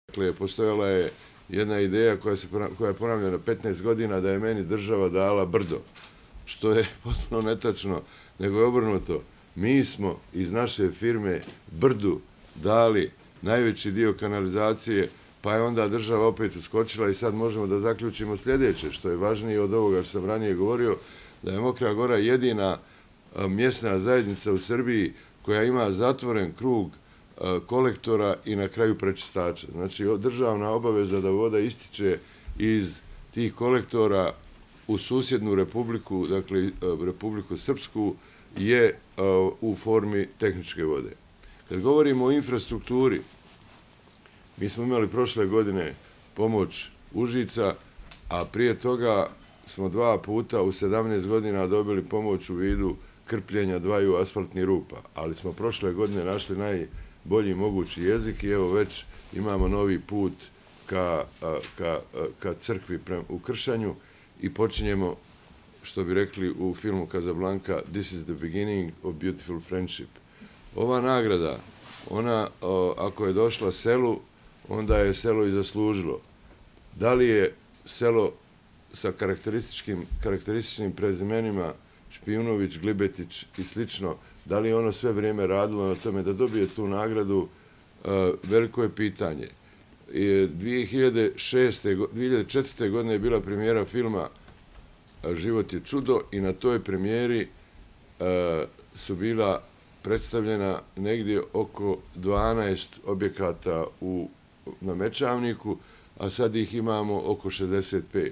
Dakle, postojala je jedna ideja koja je ponavljena 15 godina da je meni država dala brdo, što je potpuno netačno, nego je obrnuto. Mi smo iz naše firme brdu dali najveći dio kanalizacije, pa je onda država opet uskočila i sad možemo da zaključimo sljedeće, što je važnije od ovoga što sam ranije govorio, da je Mokra Gora jedina mjesna zajednica u Srbiji koja ima zatvoren krug kolektora i na kraju prečistača. Znači, državna obaveza da voda ističe iz tih kolektora u susjednu republiku, dakle Republiku Srpsku, je u formi tehničke vode. Kad govorimo o infrastrukturi, mi smo imali prošle godine pomoć Užica, a prije toga smo 2 puta u 17 godina dobili pomoć u vidu krpljenja 2 asfaltnih rupa, ali smo prošle godine našli najbolji mogući jezik i evo već imamo novi put ka crkvi u Kršanju i počinjemo, što bi rekli u filmu Casablanca, "This is the beginning of beautiful friendship". Ova nagrada, ona ako je došla selu, onda je selo i zaslužilo. Da li je selo sa karakterističnim prezimenima Špijunović, Glibetić i slično, da li je ono sve vrijeme radilo na tome da dobije tu nagradu, veliko je pitanje. 2004. godine je bila premijera filma "Život je čudo" i na toj premijeri su bila predstavljena negdje oko 12 objekata na Mečavniku, a sad ih imamo oko 65.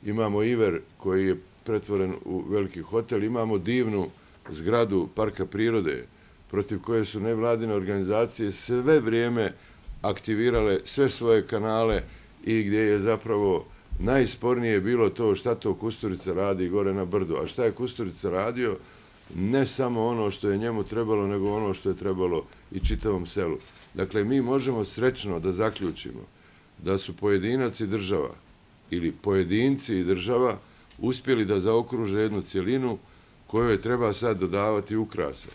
Imamo Iver koji je pretvoren u veliki hotel, imamo divnu zgradu Parka prirode protiv koje su nevladine organizacije sve vrijeme aktivirale sve svoje kanale i gdje je zapravo najspornije bilo to šta to Kusturica radi gore na brdu. A šta je Kusturica radio? Ne samo ono što je njemu trebalo, nego ono što je trebalo i čitavom selu. Dakle, mi možemo srećno da zaključimo da su pojedinac i država ili pojedinci i država uspjeli da zaokruže jednu cjelinu kojoj treba sad dodavati ukrasa.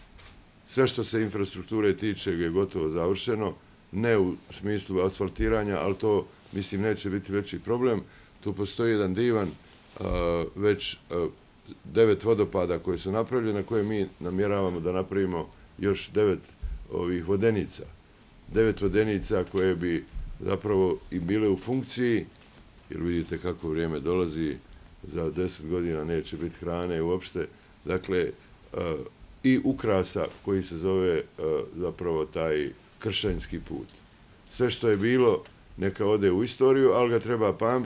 Sve što se infrastrukture tiče je gotovo završeno, ne u smislu asfaltiranja, ali to, mislim, neće biti veći problem. Tu postoji jedan divan, već 9 vodopada koje su napravljene, koje mi namjeravamo da napravimo još 9 ovih vodenica. 9 vodenica koje bi zapravo i bile u funkciji, jer vidite kako vrijeme dolazi, za 10 godina neće biti hrane uopšte, dakle, i ukrasa koji se zove zapravo taj kršanjski put. Sve što je bilo neka ode u istoriju, ali ga treba pamtiti.